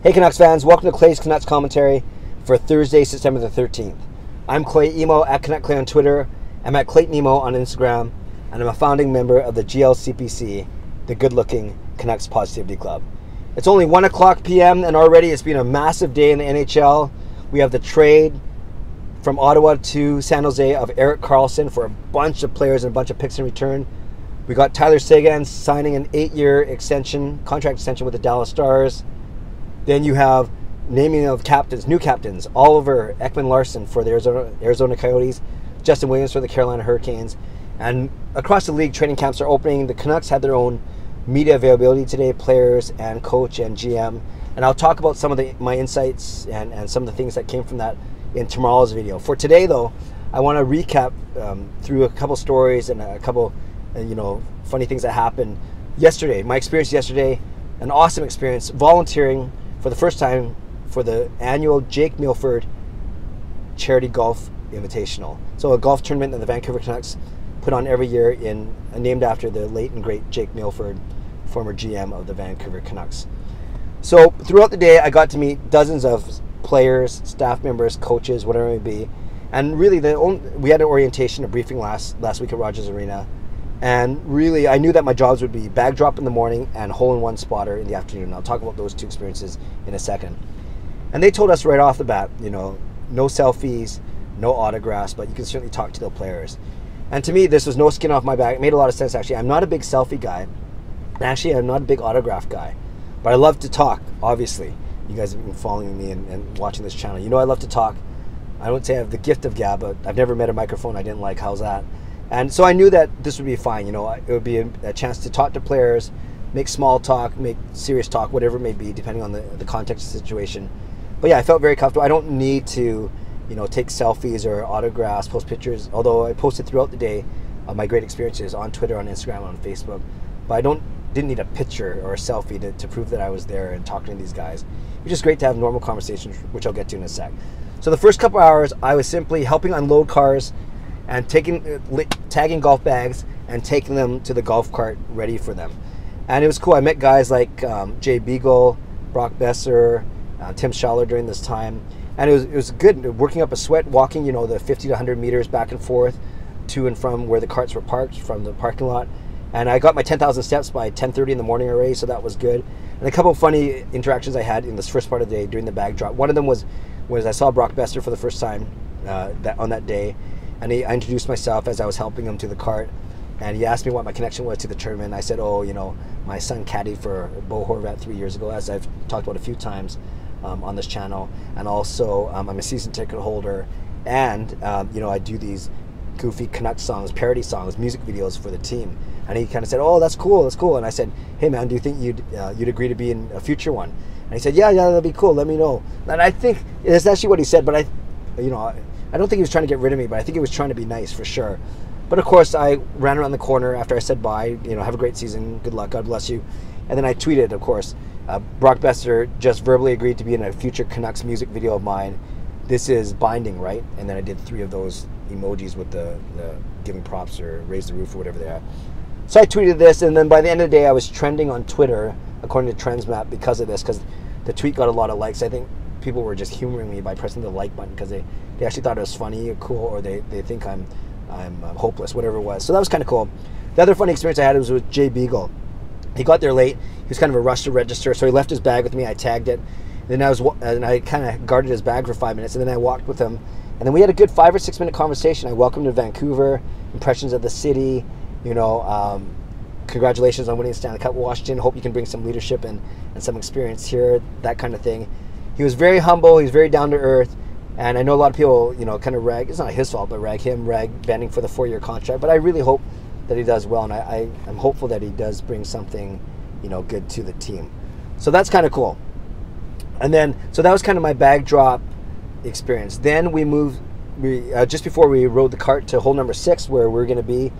Hey Canucks fans, welcome to Clay's Canucks commentary for Thursday, September the 13th. I'm Clay Emo at Canuck Clay on Twitter. I'm at Clayton Emo on Instagram, and I'm a founding member of the GLCPC, the Good Looking Canucks Positivity Club. It's only 1 o'clock p.m. and already it's been a massive day in the NHL. We have the trade from Ottawa to San Jose of Erik Karlsson for a bunch of players and a bunch of picks in return. We got Tyler Seguin signing an 8-year contract extension with the Dallas Stars. Then you have naming of captains, new captains, Oliver Ekman-Larson for the Arizona Coyotes, Justin Williams for the Carolina Hurricanes. And across the league, training camps are opening. The Canucks had their own media availability today, players and coach and GM. And I'll talk about some of my insights and some of the things that came from that in tomorrow's video. For today, though, I want to recap through a couple stories and a couple, funny things that happened yesterday. My experience yesterday, an awesome experience, volunteering for the first time for the annual Jake Milford Charity Golf Invitational. So a golf tournament that the Vancouver Canucks put on every year named after the late and great Jake Milford, former GM of the Vancouver Canucks. So throughout the day, I got to meet dozens of players, staff members, coaches, whatever it may be. And really, we had an orientation, a briefing last week at Rogers Arena. And really, I knew that my jobs would be bag drop in the morning and hole-in-one spotter in the afternoon. I'll talk about those two experiences in a second. And they told us right off the bat, no selfies, no autographs, but you can certainly talk to the players. And to me, this was no skin off my back. It made a lot of sense, actually. I'm not a big selfie guy. Actually, I'm not a big autograph guy. But I love to talk, obviously. You guys have been following me and watching this channel. You know I love to talk. I don't say I have the gift of gab, but I've never met a microphone I didn't like. How's that? And so I knew that this would be fine. It would be a chance to talk to players, make small talk, make serious talk, whatever it may be, depending on the context of the situation. But yeah, I felt very comfortable. I don't need to, take selfies or autographs, post pictures, although I posted throughout the day my great experiences on Twitter, on Instagram, on Facebook. But I didn't need a picture or a selfie to prove that I was there and talking to these guys. It was just great to have normal conversations, which I'll get to in a sec. So the first couple hours, I was simply helping unload cars and tagging golf bags and taking them to the golf cart ready for them. And it was cool. I met guys like Jay Beagle, Brock Besser, Tim Schaller during this time. And it was good, working up a sweat, walking, the 50 to 100 meters back and forth to and from where the carts were parked from the parking lot. And I got my 10,000 steps by 10:30 in the morning already, so that was good. And a couple of funny interactions I had in this first part of the day during the bag drop. One of them was I saw Brock Besser for the first time on that day. And I introduced myself as I was helping him to the cart. And he asked me what my connection was to the tournament. I said, my son caddied for Bo Horvat 3 years ago, as I've talked about a few times on this channel. And also, I'm a season ticket holder. And, I do these goofy Canucks songs, parody songs, music videos for the team. And he kind of said, oh, that's cool. And I said, hey, man, do you think you'd agree to be in a future one? And he said, yeah, that'd be cool. Let me know. And I think it's actually what he said, but I don't think he was trying to get rid of me, but I think he was trying to be nice for sure. But of course, I ran around the corner after I said bye, have a great season, good luck, God bless you. And then I tweeted, of course, Brock Besser just verbally agreed to be in a future Canucks music video of mine. This is binding, right? And then I did 3 of those emojis with the giving props or raise the roof or whatever they are. So I tweeted this, and then by the end of the day, I was trending on Twitter, according to TrendsMap, because of this, because the tweet got a lot of likes. I think people were just humoring me by pressing the like button because they actually thought it was funny or cool, or they think I'm hopeless, whatever it was. So that was kind of cool. The other funny experience I had was with Jay Beagle. He got there late. He was kind of a rush to register, so he left his bag with me. I tagged it. And then I kind of guarded his bag for 5 minutes, and then I walked with him. And then we had a good 5 or 6 minute conversation. I welcomed him to Vancouver, impressions of the city, congratulations on winning the Stanley Cup, Washington. Hope you can bring some leadership and some experience here, that kind of thing. He was very humble. He was very down to earth. And I know a lot of people, kind of rag, it's not his fault, but rag Banning for the 4-year contract. But I really hope that he does well. And I'm hopeful that he does bring something, good to the team. So that's kind of cool. And then, so that was kind of my bag drop experience. Then we moved, just before we rode the cart to hole number 6, where we're going to be,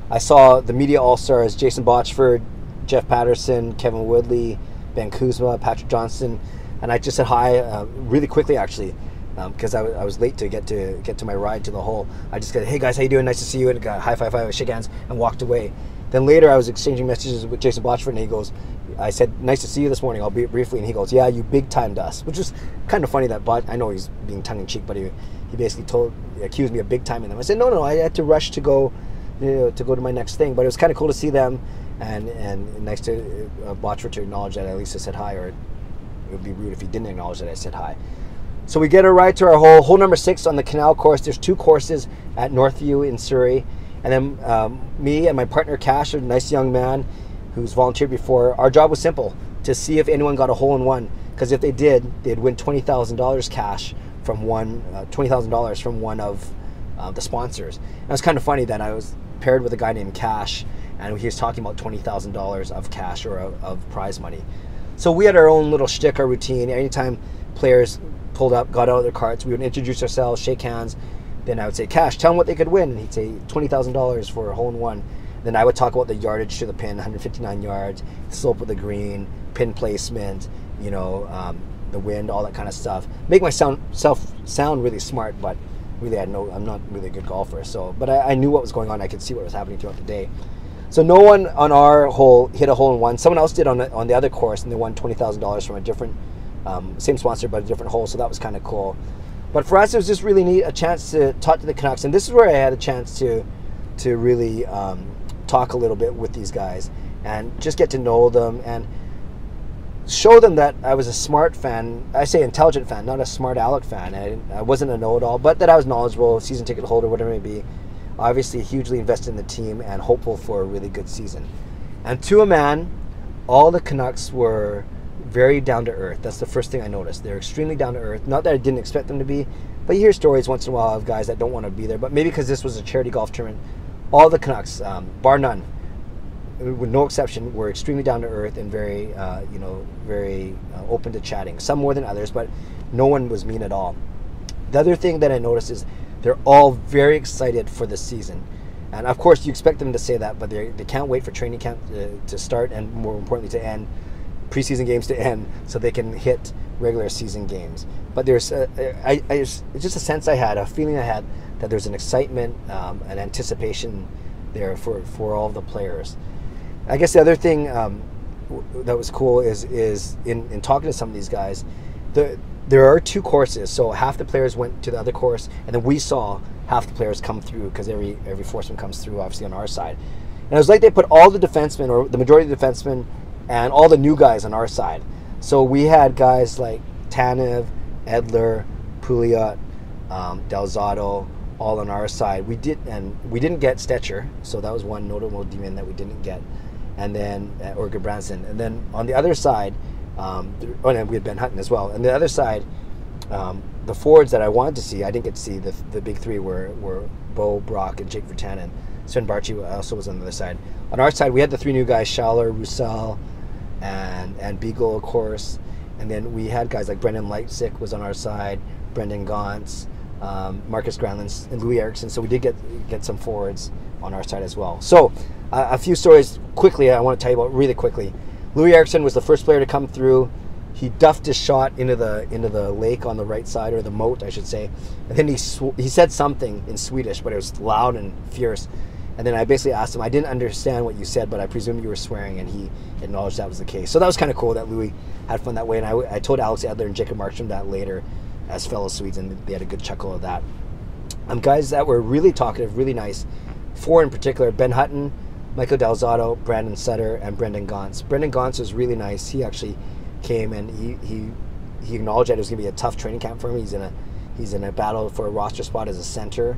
I saw the media all-stars, Jason Botchford, Jeff Patterson, Kevin Woodley, Ben Kuzma, Patrick Johnson. And I just said hi really quickly, actually, because I was late to get to my ride to the hole. I just said, hey guys, how you doing? Nice to see you. And got high five, shake hands, and walked away. Then later I was exchanging messages with Jason Botchford, and he goes, I said, nice to see you this morning, albeit briefly, and he goes, yeah, you big-timed us, which was kind of funny that, but I know he's being tongue-in-cheek, but he basically accused me of big-timing them. I said, no, I had to rush to go, to go to my next thing, but it was kind of cool to see them, and nice to Botchford to acknowledge that at least I said hi, or it would be rude if he didn't acknowledge that I said hi. So we get a ride to our hole number 6 on the canal course. There's 2 courses at Northview in Surrey, and then me and my partner Cash, a nice young man who's volunteered before, our job was simple, to see if anyone got a hole-in-one, because if they did, they'd win $20,000 cash from $20,000 from one of the sponsors. And it was kind of funny that I was paired with a guy named Cash, and he was talking about $20,000 of cash or of prize money. So we had our own little shtick, our routine. Anytime players pulled up, got out of their carts, we would introduce ourselves, shake hands. Then I would say, Cash, tell them what they could win. And he'd say $20,000 for a hole-in-one. Then I would talk about the yardage to the pin, 159 yards, the slope of the green, pin placement, the wind, all that kind of stuff. Make myself sound really smart, but really I'm not really a good golfer. So, but I knew what was going on. I could see what was happening throughout the day. So no one on our hole hit a hole-in-one. Someone else did on the other course, and they won $20,000 from a different, same sponsor, but a different hole. So that was kind of cool. But for us, it was just really neat, a chance to talk to the Canucks. And this is where I had a chance to really talk a little bit with these guys and just get to know them and show them that I was a smart fan. I say intelligent fan, not a smart aleck fan. I wasn't a know-it-all, but that I was knowledgeable, season ticket holder, whatever it may be. Obviously hugely invested in the team and hopeful for a really good season. And to a man, all the Canucks were very down to earth. That's the first thing I noticed. They're extremely down to earth. Not that I didn't expect them to be, but you hear stories once in a while of guys that don't want to be there. But maybe because this was a charity golf tournament, all the Canucks, bar none, with no exception, were extremely down to earth and very, very open to chatting. Some more than others, but no one was mean at all. The other thing that I noticed is they're all very excited for the season. And of course, you expect them to say that, but they can't wait for training camp to start, and more importantly to end, preseason games to end, so they can hit regular season games. But there's it's just a sense I had, a feeling I had, that there's an excitement, an anticipation there for all the players. I guess the other thing that was cool is in talking to some of these guys, there are 2 courses, so half the players went to the other course, and then we saw half the players come through, because every foursome comes through, obviously, on our side. And it was like they put all the defensemen, or the majority of the defensemen, and all the new guys on our side. So we had guys like Tanev, Edler, Pouliot, Delzato, all on our side. We didn't get Stetcher, so that was one notable demon that we didn't get. And then or Branson. And then on the other side, and we had Ben Hutton as well. And the other side, the forwards that I wanted to see, I didn't get to see. The big 3 were Bo, Brock, and Jake Virtanen. Sven Barchi also was on the other side. On our side, we had the 3 new guys: Schaller, Roussel, and Beagle, of course. And then we had guys like Brendan Leipzig was on our side, Brendan Gauntz, Marcus Granlund, and Louis Eriksson. So we did get some forwards on our side as well. So a few stories quickly I want to tell you about really quickly. Louis Eriksson was the first player to come through. He duffed his shot into the lake on the right side, or the moat, I should say. And then he said something in Swedish, but it was loud and fierce. And then I basically asked him, I didn't understand what you said, but I presume you were swearing, and he acknowledged that was the case. So that was kind of cool that Louis had fun that way. And I told Alex Edler and Jacob Markstrom that later as fellow Swedes, and they had a good chuckle of that. Guys that were really talkative, really nice. 4 in particular: Ben Hutton, Michael Delzato, Brandon Sutter, and Brendan Gauntz. Brendan Gauntz was really nice. He actually came and he acknowledged that it was going to be a tough training camp for him. He's in a battle for a roster spot as a center,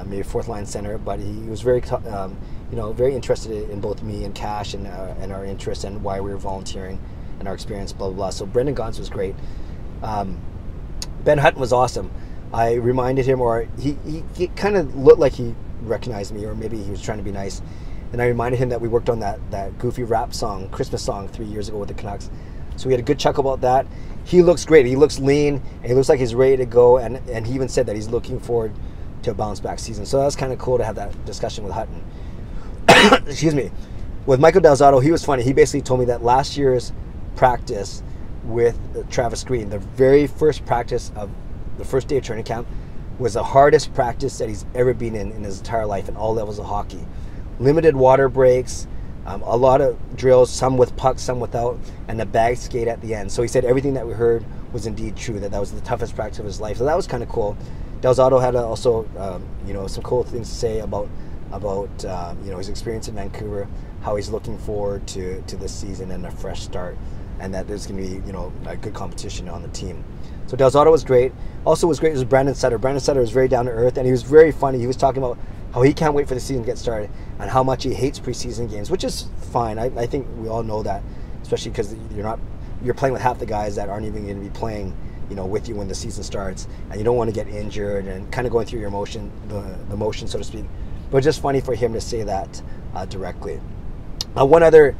maybe 4th line center. But he was very very interested in both me and Cash and our interests and why we were volunteering and our experience, blah blah blah. So Brendan Gauntz was great. Ben Hutton was awesome. I reminded him, or he kind of looked like he recognized me, or maybe he was trying to be nice. And I reminded him that we worked on that goofy rap song, Christmas song, 3 years ago with the Canucks. So we had a good chuckle about that. He looks great. He looks lean, and he looks like he's ready to go. And he even said that he's looking forward to a bounce back season. So that was kind of cool to have that discussion with Hutton. Excuse me. With Michael Delzato, he was funny. He basically told me that last year's practice with Travis Green, the very first practice of the first day of training camp, was the hardest practice that he's ever been in his entire life in all levels of hockey. Limited water breaks, A lot of drills, some with pucks, some without, and the bag skate at the end. So he said everything that we heard was indeed true, that was the toughest practice of his life. So that was kind of cool. Delzato had also, some cool things to say about his experience in Vancouver, how he's looking forward to this season and a fresh start, and that there's going to be, a good competition on the team. So Delzato was great. Also was great was Brandon Sutter. Brandon Sutter was very down to earth, and he was very funny. He was talking about how he can't wait for the season to get started and how much he hates preseason games, which is fine. I think we all know that, especially because you're playing with half the guys that aren't even going to be playing, with you when the season starts, and you don't want to get injured and kind of going through your the motion, so to speak. But it's just funny for him to say that directly. One other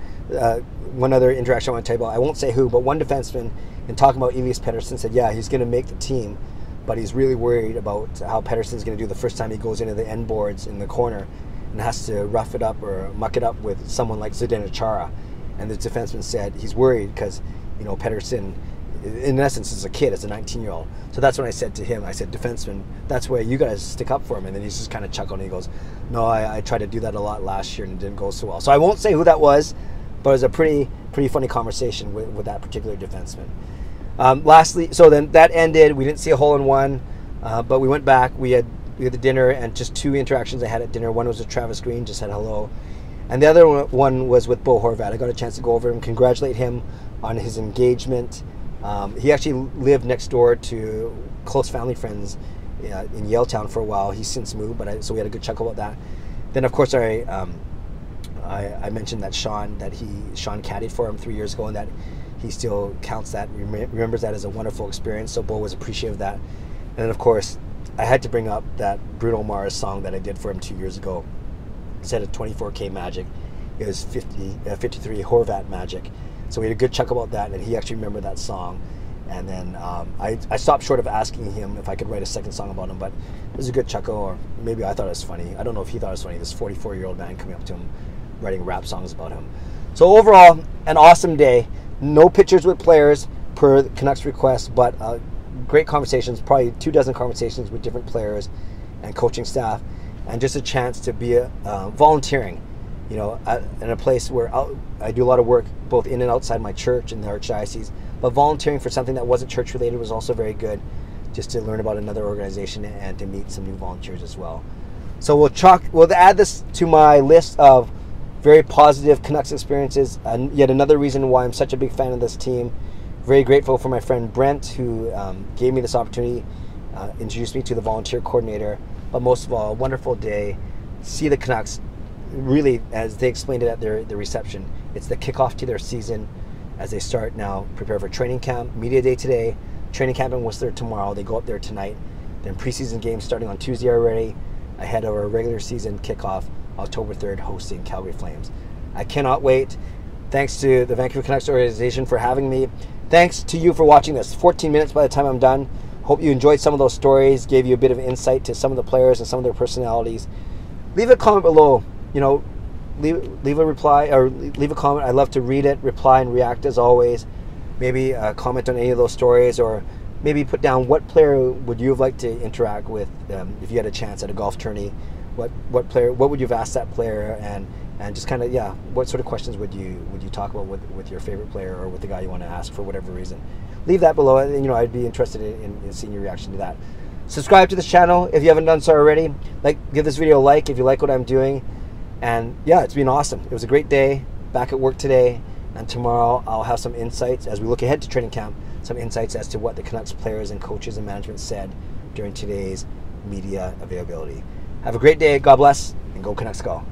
interaction I want to tell you about. I won't say who, but one defenseman, in talking about Elias Pettersson, said, yeah, he's going to make the team, but he's really worried about how Pettersson's going to do the first time he goes into the end boards in the corner and has to rough it up or muck it up with someone like Zdeno Chara. And the defenseman said he's worried because, Pettersson, in essence, is a kid, is a 19-year-old. So that's when I said to him, I said, defenseman, that's where you guys stick up for him. And then he's just kind of chuckled and he goes, no, I tried to do that a lot last year and it didn't go so well. So I won't say who that was, but it was a pretty funny conversation with that particular defenseman. Lastly, so then that ended. We didn't see a hole-in-one, but we went back. We had the dinner, and just 2 interactions I had at dinner. One was with Travis Green, just said hello. And the other one was with Bo Horvat. I got a chance to go over and congratulate him on his engagement. He actually lived next door to close family friends in Yaletown for a while. He's since moved, so we had a good chuckle about that. Then, of course, I mentioned that Sean caddied for him 3 years ago, and that he still counts that, remembers that as a wonderful experience. So Bo was appreciative of that. And then, of course, I had to bring up that Bruno Mars song that I did for him 2 years ago. Instead of 24K Magic, it was 53 Horvat Magic. So we had a good chuckle about that, and he actually remembered that song. And then I stopped short of asking him if I could write a second song about him, but it was a good chuckle, or maybe I thought it was funny. I don't know if he thought it was funny, this 44-year-old man coming up to him, writing rap songs about him. So overall, an awesome day. No pictures with players per the Canucks request, but great conversations, probably 24 conversations with different players and coaching staff, and just a chance to be volunteering, in a place where I do a lot of work both in and outside my church in the Archdiocese, but volunteering for something that wasn't church related was also very good, just to learn about another organization and to meet some new volunteers as well. So we'll add this to my list of very positive Canucks experiences, and yet another reason why I'm such a big fan of this team. Very grateful for my friend Brent, who gave me this opportunity, introduced me to the volunteer coordinator, but most of all, a wonderful day. See the Canucks, really, as they explained it at their reception, it's the kickoff to their season as they start now, prepare for training camp, media day today, training camp in Whistler tomorrow, they go up there tonight, then preseason games starting on Tuesday already, ahead of our regular season kickoff, October 3rd, hosting Calgary Flames. I cannot wait. Thanks to the Vancouver Canucks organization for having me. Thanks to you for watching this. 14 minutes by the time I'm done. Hope you enjoyed some of those stories, gave you a bit of insight to some of the players and some of their personalities. Leave a comment below. Leave a reply or leave a comment. I love to read it, reply, and react as always. Maybe comment on any of those stories, or maybe put down what player would you have liked to interact with if you had a chance at a golf tourney. What player? What would you have asked that player? And just kind of, what sort of questions would you talk about with your favorite player or with the guy you want to ask for whatever reason? Leave that below, and I'd be interested in seeing your reaction to that. Subscribe to this channel if you haven't done so already. Give this video a like if you like what I'm doing. And it's been awesome. It was a great day. Back at work today, and tomorrow I'll have some insights as we look ahead to training camp. Some insights as to what the Canucks players and coaches and management said during today's media availability. Have a great day. God bless, and go Canucks go.